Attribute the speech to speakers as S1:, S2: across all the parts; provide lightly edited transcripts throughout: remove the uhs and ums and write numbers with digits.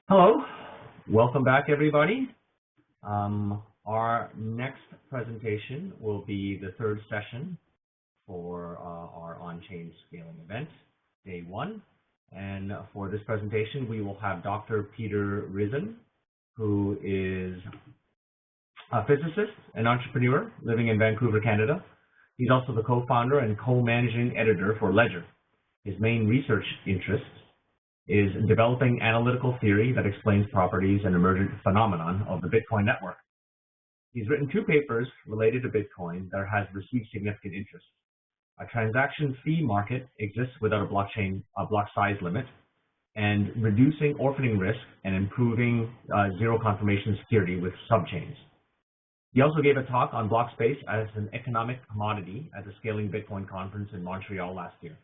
S1: Hello, welcome back everybody. Our next presentation will be the third session for our on-chain scaling event, day one. And for this presentation, we will have Dr. Peter Rizun, who is a physicist and entrepreneur living in Vancouver, Canada. He's also the co-founder and co-managing editor for Ledger. His main research interests is developing analytical theory that explains properties and emergent phenomenon of the Bitcoin network. He's written two papers related to Bitcoin that has received significant interest. A transaction fee market exists without a block size limit, and reducing orphaning risk and improving zero confirmation security with subchains. He also gave a talk on block space as an economic commodity at the Scaling Bitcoin conference in Montreal last year.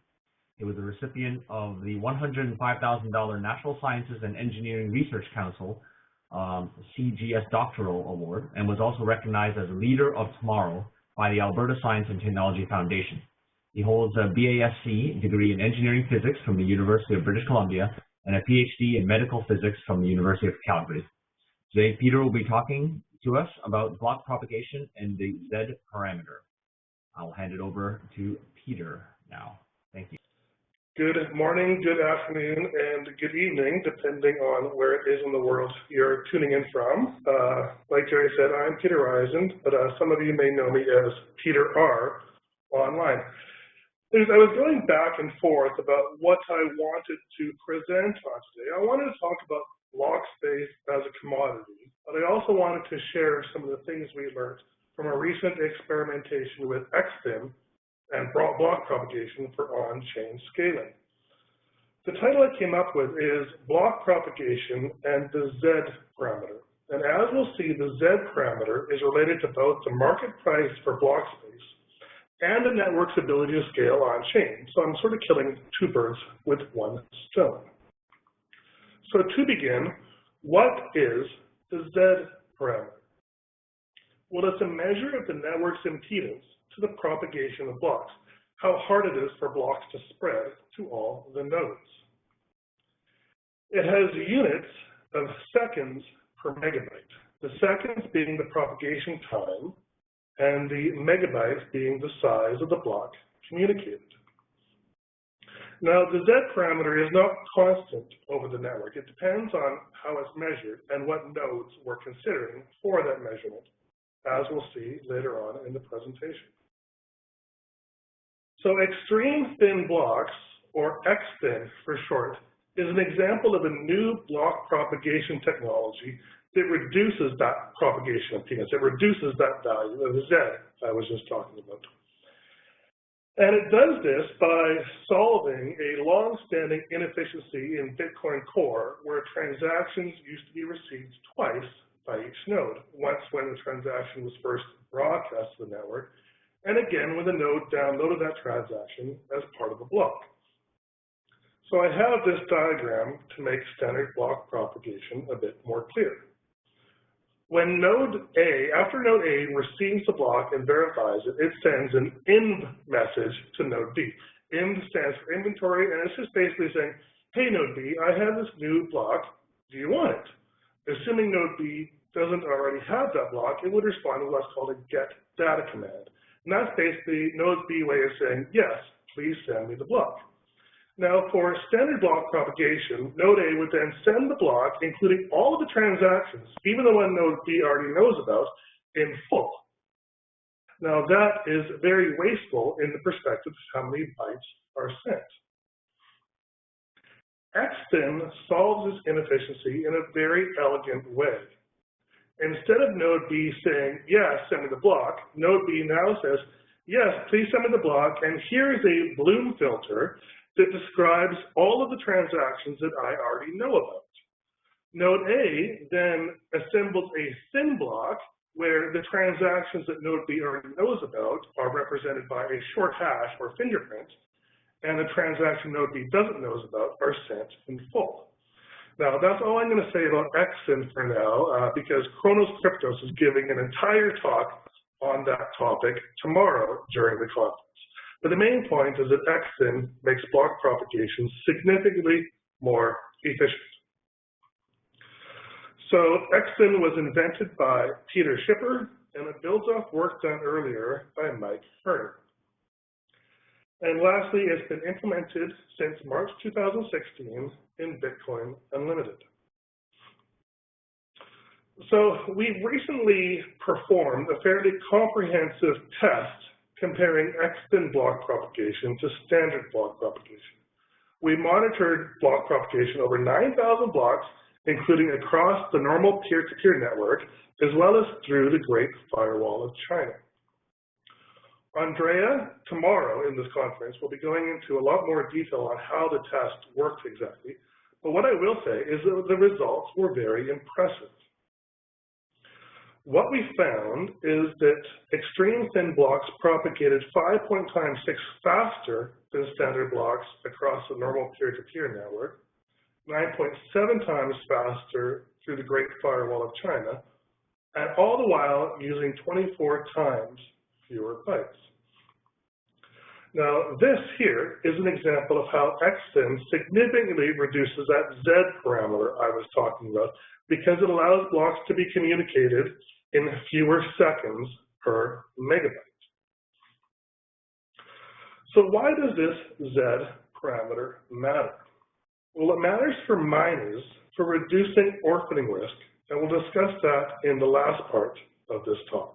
S1: He was a recipient of the $105,000 Natural Sciences and Engineering Research Council CGS Doctoral Award, and was also recognized as a Leader of Tomorrow by the Alberta Science and Technology Foundation. He holds a BASc degree in Engineering Physics from the University of British Columbia and a PhD in Medical Physics from the University of Calgary. Today, Peter will be talking to us about block propagation and the Z parameter. I'll hand it over to Peter now. Thank you.
S2: Good morning, good afternoon, and good evening, depending on where it is in the world you're tuning in from. Like Jerry said, I'm Peter Rizun, but some of you may know me as Peter R. online. I was going back and forth about what I wanted to present on today. I wanted to talk about block space as a commodity, but I also wanted to share some of the things we learned from a recent experimentation with XSPIN and block propagation for on-chain scaling. The title I came up with is Block Propagation and the Z Parameter. And as we'll see, the Z parameter is related to both the market price for block space and the network's ability to scale on-chain. So I'm sort of killing two birds with one stone. So to begin, what is the Z parameter? Well, it's a measure of the network's impedance to the propagation of blocks, how hard it is for blocks to spread to all the nodes. It has units of seconds per megabyte, the seconds being the propagation time and the megabytes being the size of the block communicated. Now, the Z parameter is not constant over the network. It depends on how it's measured and what nodes we're considering for that measurement, as we'll see later on in the presentation. So extreme thin blocks, or XThin for short, is an example of a new block propagation technology that reduces that propagation impedance. It reduces that value of Z I was just talking about. And it does this by solving a long-standing inefficiency in Bitcoin Core, where transactions used to be received twice by each node, once when the transaction was first broadcast to the network, and again when the node downloaded that transaction as part of a block. So I have this diagram to make standard block propagation a bit more clear. When after node A receives the block and verifies it, it sends an INV message to node B. INV stands for inventory, and it's just basically saying, hey node B, I have this new block, do you want it? Assuming node B doesn't already have that block, it would respond with what's called a get data command. And that's basically node B way of saying, yes, please send me the block. Now for standard block propagation, node A would then send the block, including all of the transactions, even the one node B already knows about, in full. Now that is very wasteful in the perspective of how many bytes are sent. XSPIN solves this inefficiency in a very elegant way. Instead of node B saying, yes, send me the block, node B now says, yes, please send me the block, and here's a Bloom filter that describes all of the transactions that I already know about. Node A then assembles a thin block where the transactions that node B already knows about are represented by a short hash or fingerprint, and the transaction node B doesn't know about are sent in full. Now, that's all I'm going to say about XSPIN for now, because Chronos Cryptos is giving an entire talk on that topic tomorrow during the conference. But the main point is that XSPIN makes block propagation significantly more efficient. So Exton was invented by Peter Schipper, and it builds off work done earlier by Mike Hurd. And lastly, it's been implemented since March 2016 in Bitcoin Unlimited. So we've recently performed a fairly comprehensive test comparing Exton block propagation to standard block propagation. We monitored block propagation over 9,000 blocks, including across the normal peer-to-peer network, as well as through the Great Firewall of China. Andrea, tomorrow in this conference, will be going into a lot more detail on how the test worked exactly, but what I will say is that the results were very impressive. What we found is that extreme thin blocks propagated 5.6 faster than standard blocks across the normal peer-to-peer network, 9.7 times faster through the Great Firewall of China, and all the while using 24 times fewer bytes. Now, this here is an example of how Exton significantly reduces that Z parameter I was talking about, because it allows blocks to be communicated in fewer seconds per megabyte. So why does this Z parameter matter? Well, it matters for miners for reducing orphaning risk, and we'll discuss that in the last part of this talk.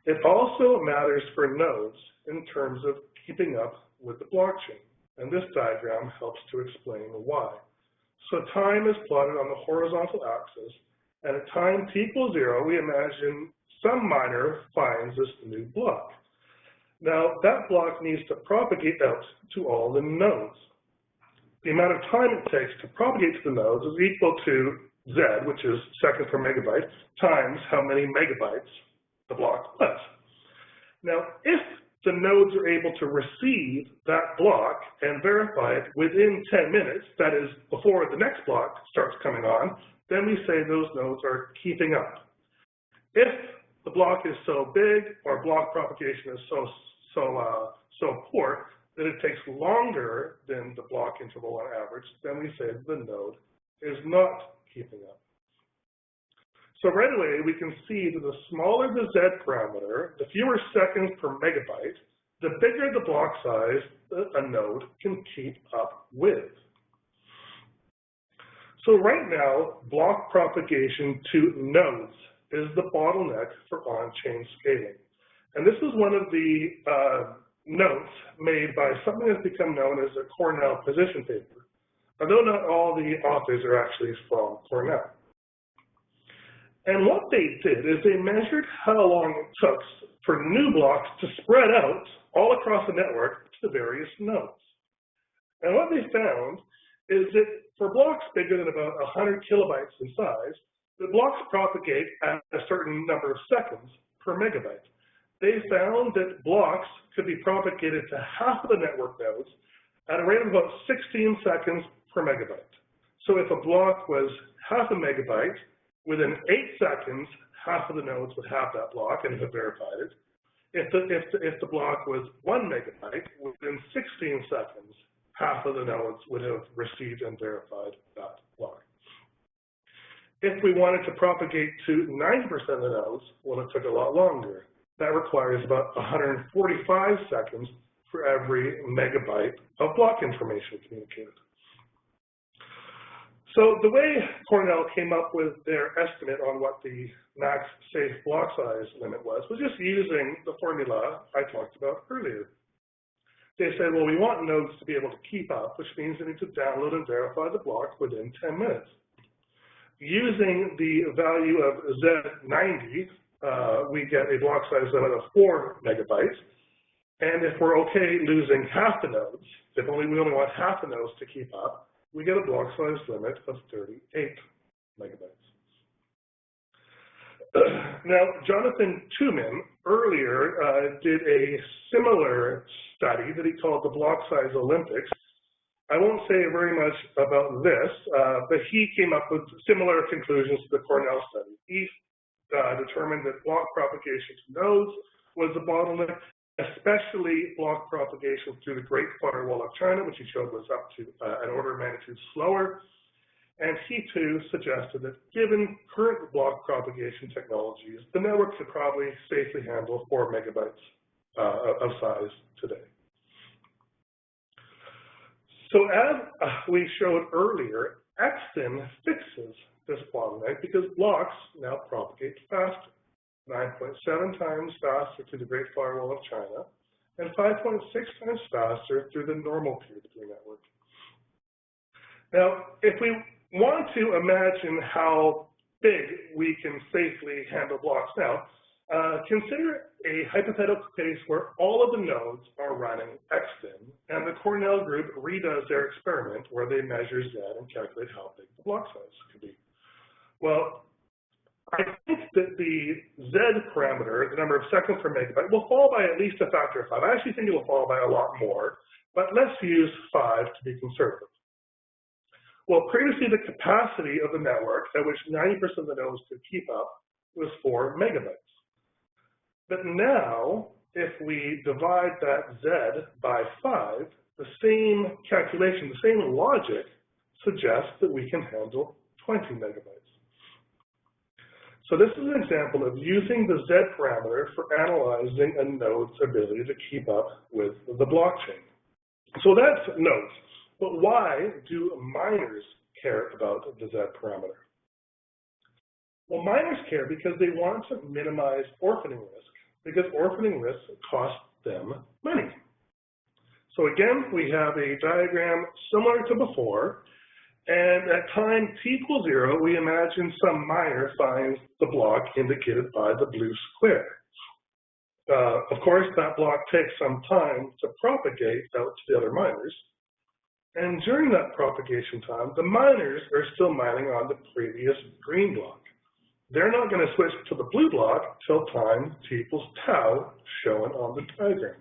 S2: It also matters for nodes in terms of keeping up with the blockchain, and this diagram helps to explain why. So time is plotted on the horizontal axis, and at time t equals 0, we imagine some miner finds this new block. Now, that block needs to propagate out to all the nodes. The amount of time it takes to propagate to the nodes is equal to Z, which is seconds per megabyte, times how many megabytes the block was. Now, if the nodes are able to receive that block and verify it within 10 minutes, that is, before the next block starts coming on, then we say those nodes are keeping up. If the block is so big or block propagation is so poor that it takes longer than the block interval on average, then we say the node is not keeping up. So right away, we can see that the smaller the Z parameter, the fewer seconds per megabyte, the bigger the block size that a node can keep up with. So right now, block propagation to nodes is the bottleneck for on-chain scaling. And this is one of the notes made by something that's become known as a Cornell position paper, although not all the authors are actually from Cornell. And what they did is they measured how long it took for new blocks to spread out all across the network to the various nodes. And what they found is that for blocks bigger than about 100 kilobytes in size, the blocks propagate at a certain number of seconds per megabyte. They found that blocks could be propagated to half of the network nodes at a rate of about 16 seconds per megabyte. So if a block was half a megabyte, within 8 seconds, half of the nodes would have that block and have verified it. If the block was 1 megabyte, within 16 seconds, half of the nodes would have received and verified that block. If we wanted to propagate to 90% of the nodes, well, it took a lot longer. That requires about 145 seconds for every megabyte of block information communicated. So the way Cornell came up with their estimate on what the max safe block size limit was just using the formula I talked about earlier. They said, well, we want nodes to be able to keep up, which means they need to download and verify the block within 10 minutes. Using the value of Z90, we get a block size limit of 4 megabytes. And if we're okay losing half the nodes, if we only want half the nodes to keep up, we get a block size limit of 38 megabytes. Now, Jonathan Tumin earlier did a similar study that he called the Block Size Olympics. I won't say very much about this, but he came up with similar conclusions to the Cornell study. He determined that block propagation to nodes was the bottleneck, especially block propagation through the Great Firewall of China, which he showed was up to an order of magnitude slower. And he too suggested that given current block propagation technologies, the network could probably safely handle 4 megabytes of size today. So as we showed earlier, Exton fixes this bottleneck because blocks now propagate faster, 9.7 times faster through the Great Firewall of China, and 5.6 times faster through the normal peer-to-peer network. Now, if we want to imagine how big we can safely handle blocks now, consider a hypothetical case where all of the nodes are running Exton, and the Cornell group redoes their experiment where they measure Z and calculate how big the block size could be. Well, I think that the Z parameter, the number of seconds per megabyte, will fall by at least a factor of 5. I actually think it will fall by a lot more, but let's use 5 to be conservative. Well, previously the capacity of the network at which 90% of the nodes could keep up was 4 megabytes. But now, if we divide that Z by 5, the same calculation, the same logic suggests that we can handle 20 megabytes. So this is an example of using the Z parameter for analyzing a node's ability to keep up with the blockchain. So that's nodes. But why do miners care about the Z parameter? Well, miners care because they want to minimize orphaning risk, because orphaning risk costs them money. So again, we have a diagram similar to before, and at time t equals 0, we imagine some miner finds the block indicated by the blue square. Of course, that block takes some time to propagate out to the other miners. And during that propagation time, the miners are still mining on the previous green block. They're not going to switch to the blue block till time t equals tau, shown on the diagram.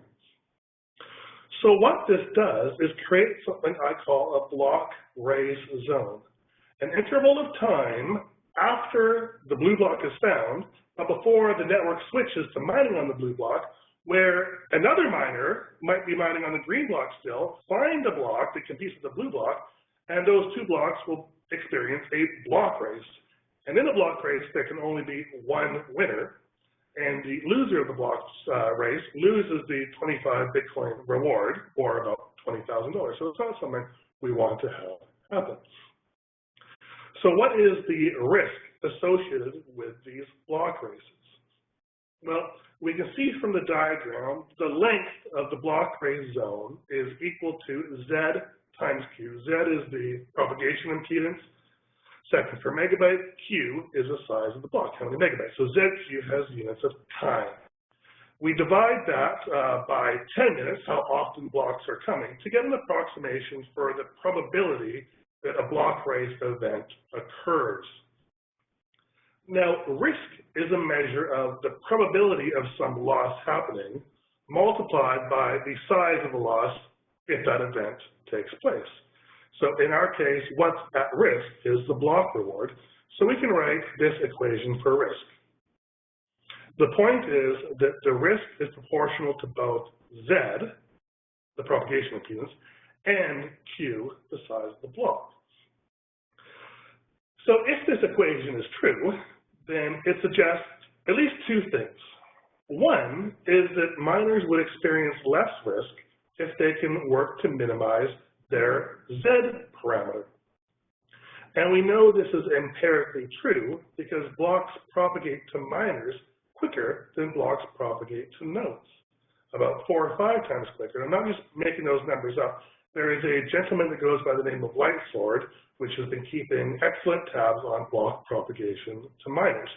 S2: So what this does is create something I call a block raise zone, an interval of time after the blue block is found, but before the network switches to mining on the blue block, where another miner might be mining on the green block still, find a block that competes with the blue block, and those two blocks will experience a block race. And in a block race, there can only be one winner, and the loser of the block race loses the 25 Bitcoin reward, or about $20,000. So it's not something we want to have happen. So what is the risk associated with these block races? Well, we can see from the diagram, the length of the block raise zone is equal to Z times Q. Z is the propagation impedance, seconds per megabyte. Q is the size of the block, how many megabytes. So ZQ has units of time. We divide that by 10 minutes, how often blocks are coming, to get an approximation for the probability that a block race event occurs. Now, risk is a measure of the probability of some loss happening multiplied by the size of the loss if that event takes place. So in our case, what's at risk is the block reward. So we can write this equation for risk. The point is that the risk is proportional to both Z, the propagation impedance, and Q, the size of the block. So if this equation is true, then it suggests at least two things. One is that miners would experience less risk if they can work to minimize their Z parameter. And we know this is empirically true because blocks propagate to miners quicker than blocks propagate to nodes, about 4 or 5 times quicker. I'm not just making those numbers up. There is a gentleman that goes by the name of Lightsword, which has been keeping excellent tabs on block propagation to miners.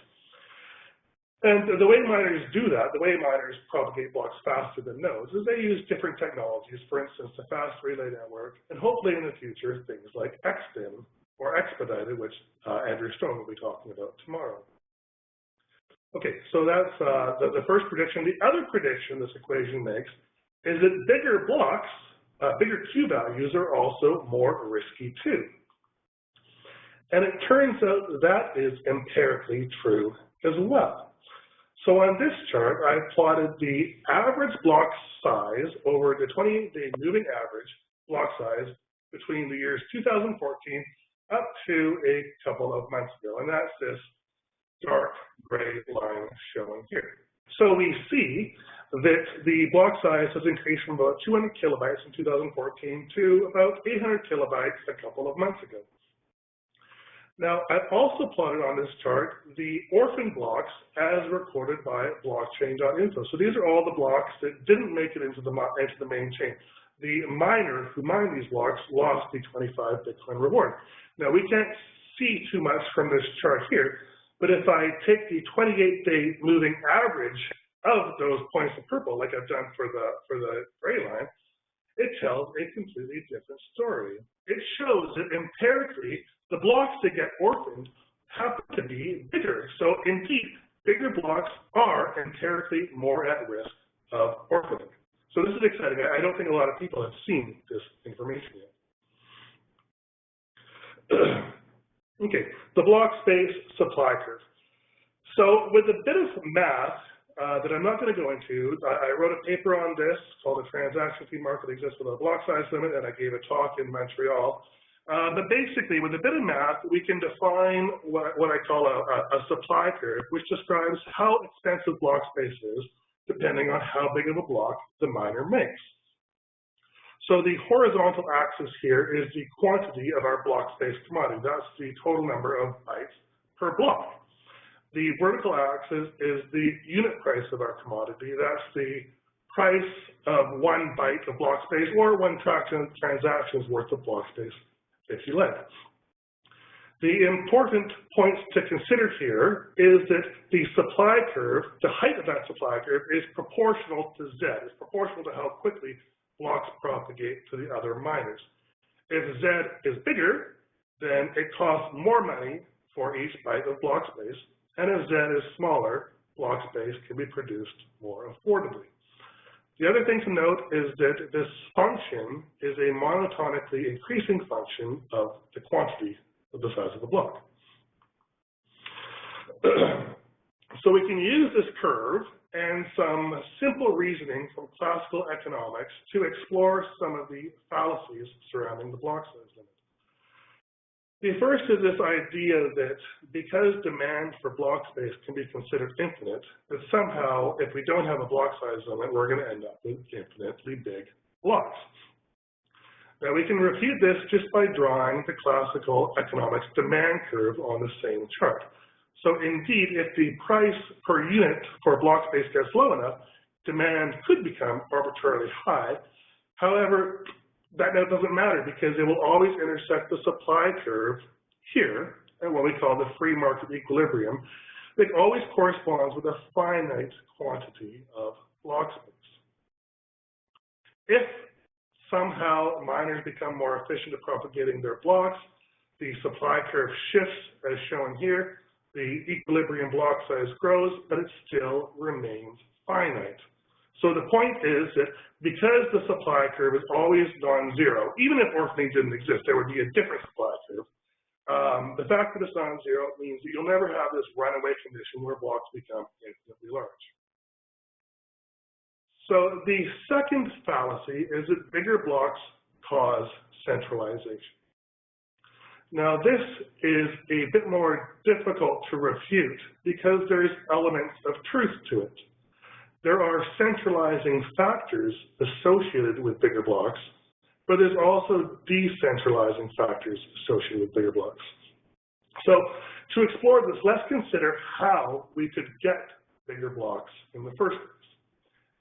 S2: And the way miners do that, the way miners propagate blocks faster than nodes, is they use different technologies, for instance, a fast relay network, and hopefully in the future, things like Exton or Expedited, which Andrew Stone will be talking about tomorrow. Okay, so that's the first prediction. The other prediction this equation makes is that bigger blocks, bigger Q values are also more risky too. And it turns out that is empirically true as well. So on this chart, I plotted the average block size over the 28-day moving average block size between the years 2014 up to a couple of months ago, and that's this dark gray line shown here. So we see that the block size has increased from about 200 kilobytes in 2014 to about 800 kilobytes a couple of months ago. Now, I've also plotted on this chart the orphan blocks as recorded by blockchain.info. So these are all the blocks that didn't make it into the main chain. The miner who mined these blocks lost the 25 Bitcoin reward. Now, we can't see too much from this chart here, but if I take the 28-day moving average of those points of purple, like I've done for the gray line, it tells a completely different story. It shows that empirically, the blocks that get orphaned happen to be bigger. So indeed, bigger blocks are empirically more at risk of orphaning. So this is exciting. I don't think a lot of people have seen this information yet. Okay, the block space supply curve. So with a bit of math that I'm not going to go into, I wrote a paper on this called "A Transaction Fee Market Exists Without a Block Size Limit," and I gave a talk in Montreal. But basically, with a bit of math, we can define what I call a supply curve, which describes how expensive block space is, depending on how big of a block the miner makes. So the horizontal axis here is the quantity of our block space commodity. That's the total number of bytes per block. The vertical axis is the unit price of our commodity. That's the price of 1 byte of block space or 1 transaction's worth of block space, if you like. The important points to consider here is that the supply curve, the height of that supply curve, is proportional to Z. It's proportional to how quickly blocks propagate to the other miners. If Z is bigger, then it costs more money for each byte of block space, and if Z is smaller, block space can be produced more affordably. The other thing to note is that this function is a monotonically increasing function of the quantity of the size of the block. So we can use this curve and some simple reasoning from classical economics to explore some of the fallacies surrounding the block size limit. The first is this idea that because demand for block space can be considered infinite, that somehow if we don't have a block size limit, we're going to end up with infinitely big blocks. Now we can refute this just by drawing the classical economics demand curve on the same chart. So indeed, if the price per unit for block space gets low enough, demand could become arbitrarily high. However, that now doesn't matter because it will always intersect the supply curve here at what we call the free market equilibrium. It always corresponds with a finite quantity of block space. If somehow miners become more efficient at propagating their blocks, the supply curve shifts as shown here. The equilibrium block size grows, but it still remains finite. So the point is that because the supply curve is always non-zero, even if orphaning didn't exist, there would be a different supply curve. The fact that it's non-zero means that you'll never have this runaway condition where blocks become infinitely large. So the second fallacy is that bigger blocks cause centralization. Now this is a bit more difficult to refute because there's elements of truth to it. There are centralizing factors associated with bigger blocks, but there's also decentralizing factors associated with bigger blocks. So to explore this, let's consider how we could get bigger blocks in the first place.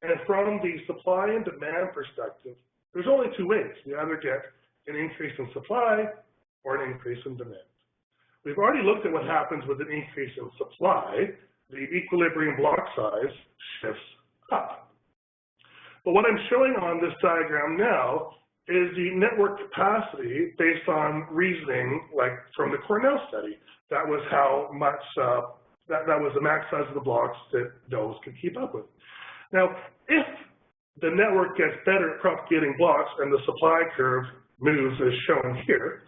S2: And from the supply and demand perspective, there's only two ways. We either get an increase in supply or an increase in demand. We've already looked at what happens with an increase in supply. The equilibrium block size shifts up. But what I'm showing on this diagram now is the network capacity based on reasoning like from the Cornell study. That was how much, that was the max size of the blocks that nodes could keep up with. Now, if the network gets better at propagating blocks and the supply curve moves as shown here,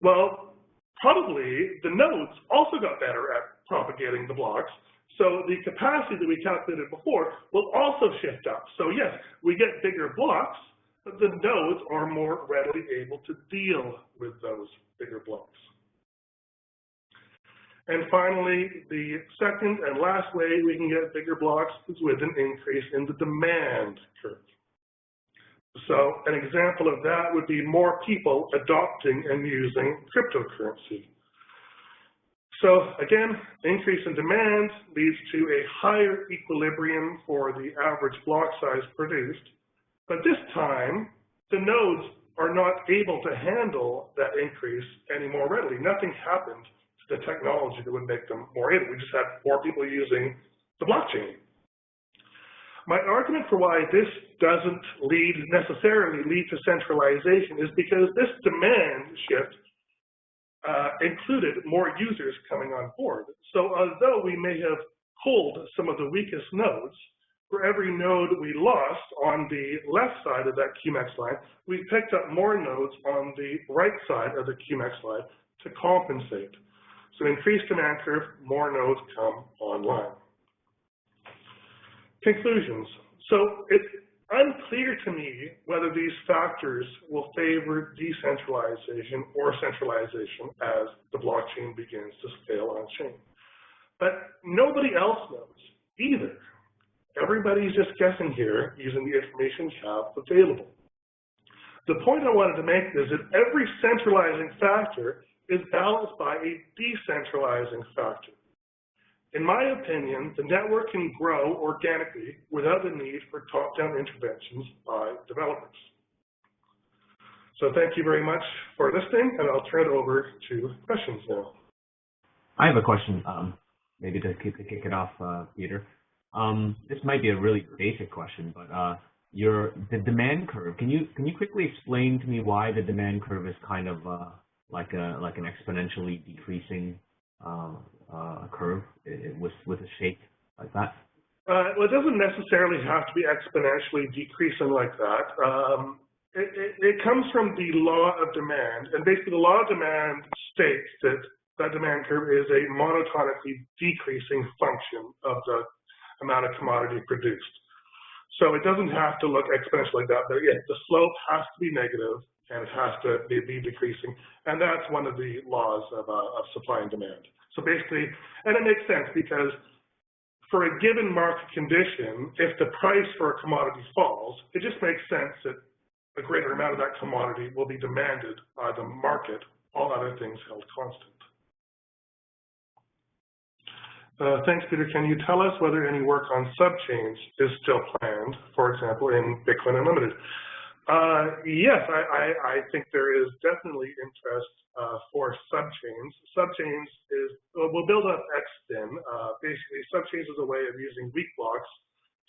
S2: well, probably the nodes also got better at propagating the blocks. So the capacity that we calculated before will also shift up. So yes, we get bigger blocks, but the nodes are more readily able to deal with those bigger blocks. And finally, the second and last way we can get bigger blocks is with an increase in the demand curve. So an example of that would be more people adopting and using cryptocurrency. So again, increase in demand leads to a higher equilibrium for the average block size produced, but this time the nodes are not able to handle that increase any more readily. Nothing happened to the technology that would make them more able. We just had more people using the blockchain. My argument for why this doesn't necessarily lead to centralization is because this demand shift included more users coming on board. So although we may have pulled some of the weakest nodes, for every node we lost on the left side of that QMX line, we picked up more nodes on the right side of the QMX line to compensate. So increased demand curve, more nodes come online. Conclusions. So it's unclear to me whether these factors will favor decentralization or centralization as the blockchain begins to scale on chain. But nobody else knows either. Everybody's just guessing here using the information we have available. The point I wanted to make is that every centralizing factor is balanced by a decentralizing factor. In my opinion, the network can grow organically without the need for top-down interventions by developers. So thank you very much for listening, and I'll turn it over to questions now.
S1: I have a question, maybe to kick it off, Peter. This might be a really basic question, but the demand curve. Can you quickly explain to me why the demand curve is kind of like an exponentially decreasing curve with a shape like that?
S2: Well, it doesn't necessarily have to be exponentially decreasing like that. It comes from the law of demand, and basically the law of demand states that demand curve is a monotonically decreasing function of the amount of commodity produced. So it doesn't have to look exponential like that, but yeah, the slope has to be negative and it has to be decreasing, and that's one of the laws of supply and demand. So basically, and it makes sense because for a given market condition, if the price for a commodity falls, it just makes sense that a greater amount of that commodity will be demanded by the market, all other things held constant. Thanks, Peter. Can you tell us whether any work on subchains is still planned, for example, in Bitcoin Unlimited? Yes, I think there is definitely interest for subchains. Subchains we'll build up XSpin. Basically, subchains is a way of using weak blocks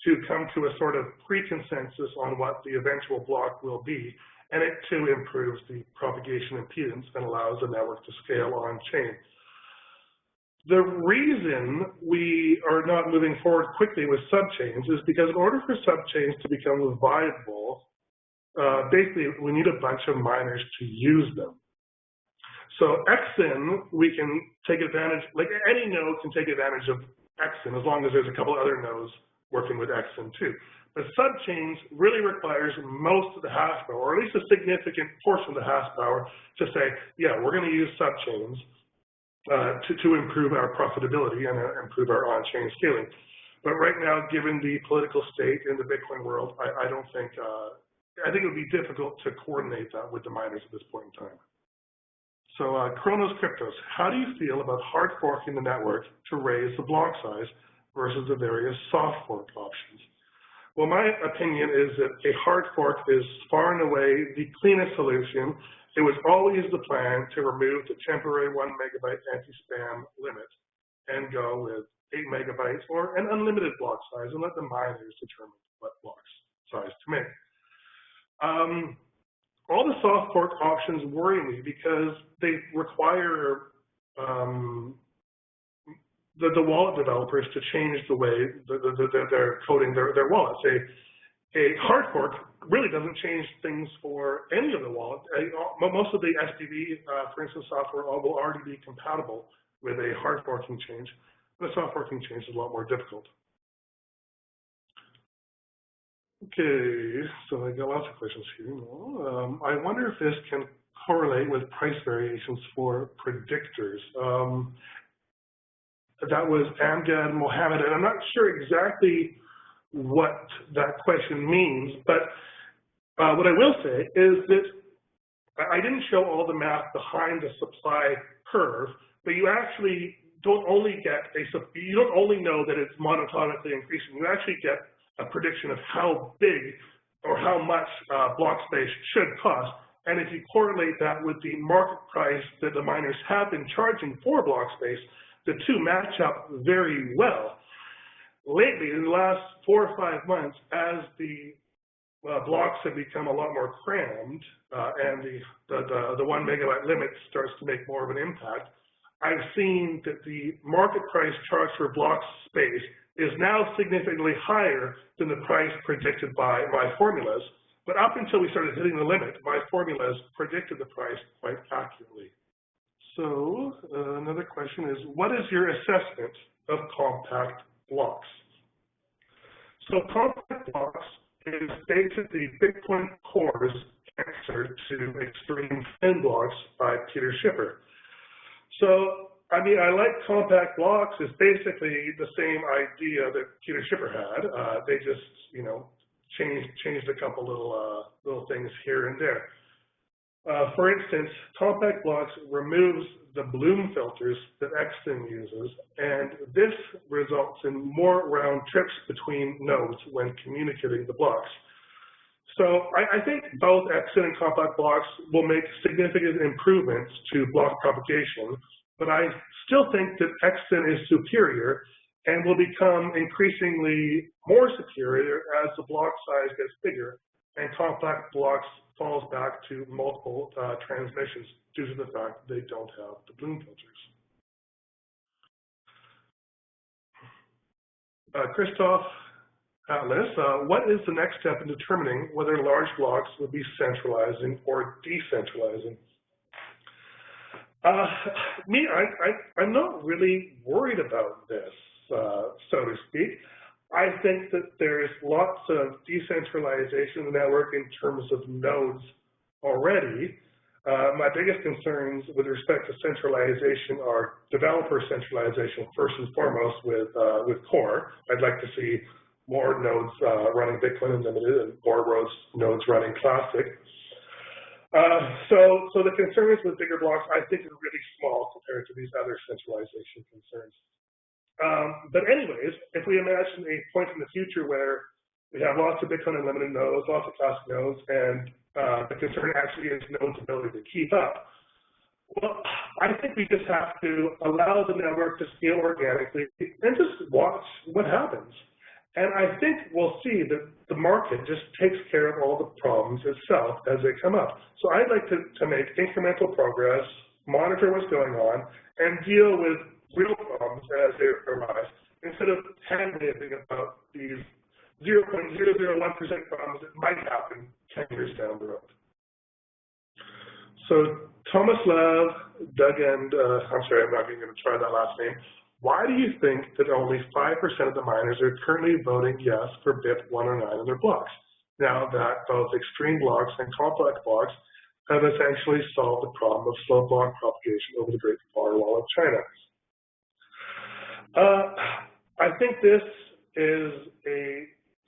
S2: to come to a sort of pre-consensus on what the eventual block will be, and it too improves the propagation impedance and allows the network to scale on chain. The reason we are not moving forward quickly with subchains is because in order for subchains to become viable, basically we need a bunch of miners to use them. So XSIN, we can take advantage, like any node can take advantage of XSIN as long as there's a couple other nodes working with XSIN too. But subchains really requires most of the hash power, or at least a significant portion of the hash power to say, yeah, we're going to use subchains to improve our profitability and improve our on-chain scaling. But right now, given the political state in the Bitcoin world, I don't think, I think it would be difficult to coordinate that with the miners at this point in time. So Kronos Cryptos, how do you feel about hard forking the network to raise the block size versus the various soft fork options? Well, my opinion is that a hard fork is far and away the cleanest solution. It was always the plan to remove the temporary 1 megabyte anti-spam limit and go with 8 megabytes or an unlimited block size and let the miners determine what block size to make. All the soft fork options worry me because they require the wallet developers to change the way they're coding their wallets. A hard fork really doesn't change things for any of the wallets. Most of the SPV, for instance, software will already be compatible with a hard forking change. The soft forking change is a lot more difficult. Okay, so I got lots of questions here. I wonder if this can correlate with price variations for predictors. that was Amjad Mohammed, and I'm not sure exactly what that question means, but what I will say is that I didn't show all the math behind the supply curve, but you actually don't only you don't only know that it's monotonically increasing, you actually get a prediction of how big or how much block space should cost. And if you correlate that with the market price that the miners have been charging for block space, the two match up very well. Lately, in the last 4 or 5 months, as the blocks have become a lot more crammed and the 1 megabyte limit starts to make more of an impact, I've seen that the market price charged for block space is now significantly higher than the price predicted by my formulas. But up until we started hitting the limit, my formulas predicted the price quite accurately. So another question is, what is your assessment of compact blocks? So compact blocks is basically Bitcoin Core's answer to extreme thin blocks by Peter Schiffer. So, I mean, I like compact blocks. It's basically the same idea that Peter Schiffer had. They just, you know, changed a couple little things here and there. For instance, compact blocks removes the Bloom filters that Exton uses, and this results in more round trips between nodes when communicating the blocks. So I think both Exton and compact blocks will make significant improvements to block propagation, but I still think that Exton is superior and will become increasingly more superior as the block size gets bigger and compact blocks falls back to multiple transmissions due to the fact they don't have the Bloom filters. Christoph Atlas, what is the next step in determining whether large blocks will be centralizing or decentralizing? I'm not really worried about this, so to speak. I think that there's lots of decentralization in the network in terms of nodes already. My biggest concerns with respect to centralization are developer centralization, first and foremost, with Core. I'd like to see more nodes running Bitcoin Unlimited and more nodes running Classic. So the concerns with bigger blocks, I think, are really small compared to these other centralization concerns. But anyways, if we imagine a point in the future where we have lots of Bitcoin Unlimited nodes, lots of Classic nodes, and the concern actually is nodes' ability to keep up, well, I think we just have to allow the network to scale organically and just watch what happens. And I think we'll see that the market just takes care of all the problems itself as they come up. So I'd like to make incremental progress, monitor what's going on, and deal with real problems as they arise, instead of hand-waving about these 0.001% problems that might happen 10 years down the road. So Thomas Love, Doug, and I'm sorry, I'm not even going to try that last name. Why do you think that only 5% of the miners are currently voting yes for BIP 109 in their blocks, now that both extreme blocks and compact blocks have essentially solved the problem of slow block propagation over the Great Firewall of China? I think this is a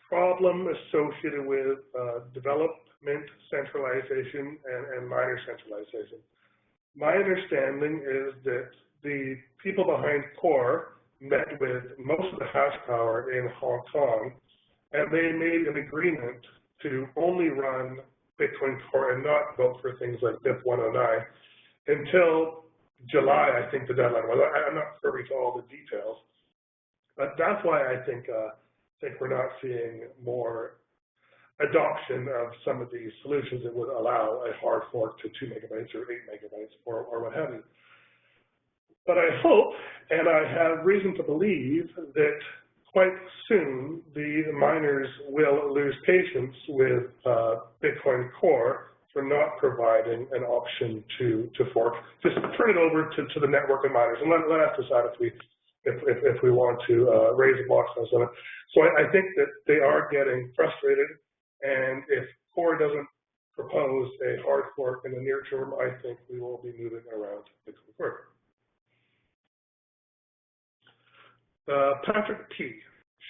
S2: problem associated with development centralization and miner centralization. My understanding is that the people behind Core met with most of the hash power in Hong Kong, and they made an agreement to only run Bitcoin Core and not vote for things like BIP 109 until July, I think the deadline was. I'm not privy to all the details, but that's why I think we're not seeing more adoption of some of these solutions that would allow a hard fork to 2 megabytes or 8 megabytes or what have you. But I hope, and I have reason to believe, that quite soon the miners will lose patience with Bitcoin Core for not providing an option to fork. Just turn it over to the network of miners and let us decide if we want to raise the block size on it. So I think that they are getting frustrated, and if Core doesn't propose a hard fork in the near term, I think we will be moving around Bitcoin Core. Patrick P.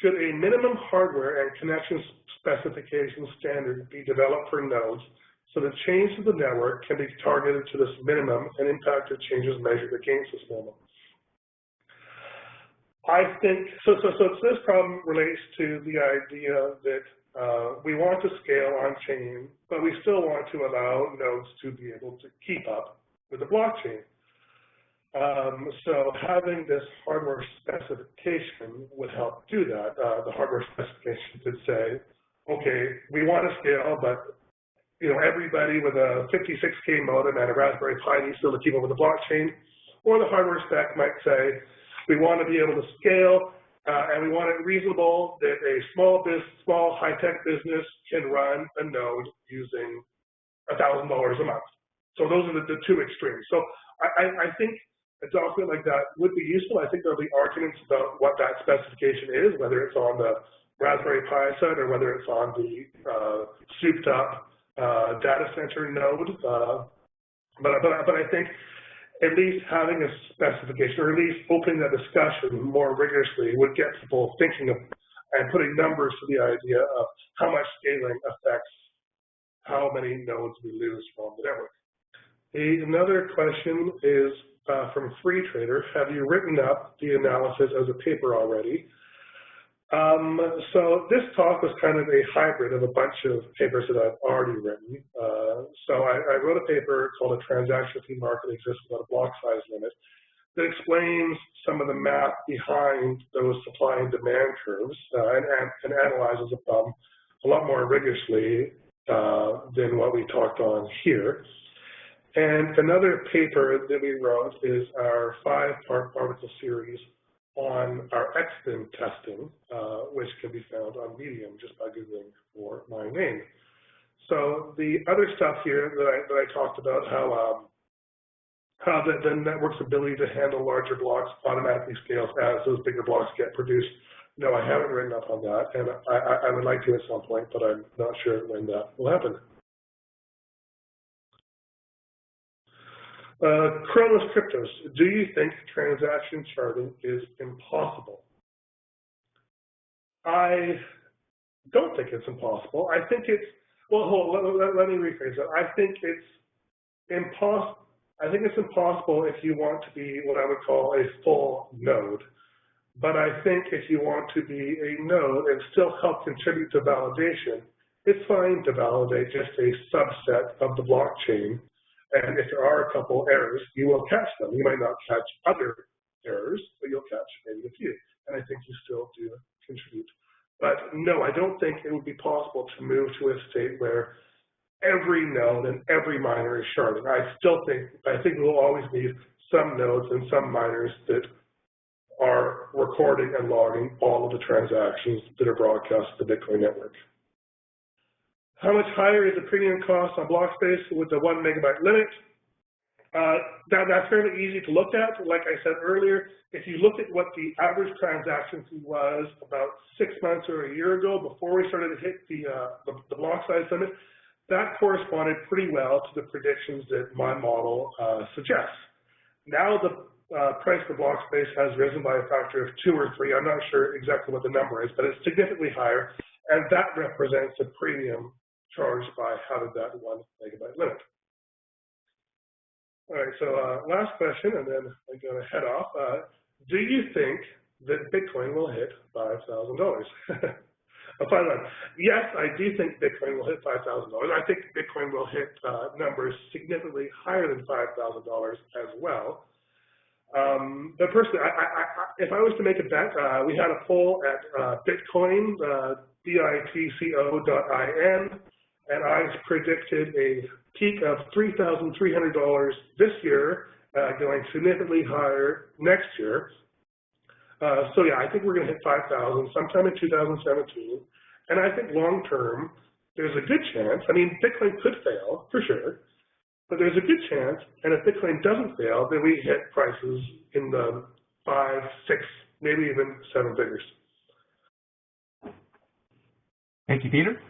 S2: Should a minimum hardware and connection specification standard be developed for nodes so that change to the network can be targeted to this minimum and impacted changes measured against this minimum? I think, so this problem relates to the idea that we want to scale on-chain, but we still want to allow nodes to be able to keep up with the blockchain. So having this hardware specification would help do that. The hardware specification could say, okay, we want to scale, but everybody with a 56K modem and a Raspberry Pi needs to keep up with the blockchain. Or the hardware spec might say, we want to be able to scale, and we want it reasonable that a small high-tech business can run a node using $1,000 a month. So those are the two extremes. So I think a document like that would be useful. I think there'll be arguments about what that specification is, whether it's on the Raspberry Pi side or whether it's on the souped-up data center node. But I think at least having a specification, or at least opening that discussion more rigorously, would get people thinking of and putting numbers to the idea of how much scaling affects how many nodes we lose from the network. Another question is from Free Trader. Have you written up the analysis as a paper already? So this talk was kind of a hybrid of a bunch of papers that I've already written. So I wrote a paper called A Transaction Fee Market Exists Without a Block Size Limit that explains some of the math behind those supply and demand curves and analyzes the problem a lot more rigorously than what we talked on here. And another paper that we wrote is our 5-part article series on our XBIM testing, which can be found on Medium just by Googling for my name. So the other stuff here that I talked about, how the network's ability to handle larger blocks automatically scales as those bigger blocks get produced. No, I haven't written up on that, and I would like to at some point, but I'm not sure when that will happen. Kronos Cryptos, do you think transaction charting is impossible? I don't think it's impossible. I think it's, well, let me rephrase that. I think it's impossible. I think it's impossible if you want to be what I would call a full node. But I think if you want to be a node and still help contribute to validation, it's fine to validate just a subset of the blockchain. And if there are a couple errors, you will catch them. You might not catch other errors, but you'll catch maybe a few. And I think you still do contribute. But no, I don't think it would be possible to move to a state where every node and every miner is sharding. I think we'll always need some nodes and some miners that are recording and logging all of the transactions that are broadcast to the Bitcoin network. How much higher is the premium cost on Blockspace with the 1 megabyte limit? That's fairly easy to look at. Like I said earlier, if you look at what the average transaction fee was about 6 months or a year ago before we started to hit the block size limit, that corresponded pretty well to the predictions that my model suggests. Now the price for Blockspace has risen by a factor of 2 or 3. I'm not sure exactly what the number is, but it's significantly higher, and that represents a premium charged by having that 1 megabyte limit. All right, so last question, and then I'm going to head off. Do you think that Bitcoin will hit $5,000? Yes, I do think Bitcoin will hit $5,000. I think Bitcoin will hit numbers significantly higher than $5,000 as well. But personally, if I was to make a bet, we had a poll at Bitcoin, bitco.in, and I predicted a peak of $3,300 this year, going significantly higher next year. So yeah, I think we're going to hit 5,000 sometime in 2017. And I think long term, there's a good chance. I mean, Bitcoin could fail for sure, but there's a good chance. And if Bitcoin doesn't fail, then we hit prices in the 5, 6, maybe even 7 figures.
S1: Thank you, Peter.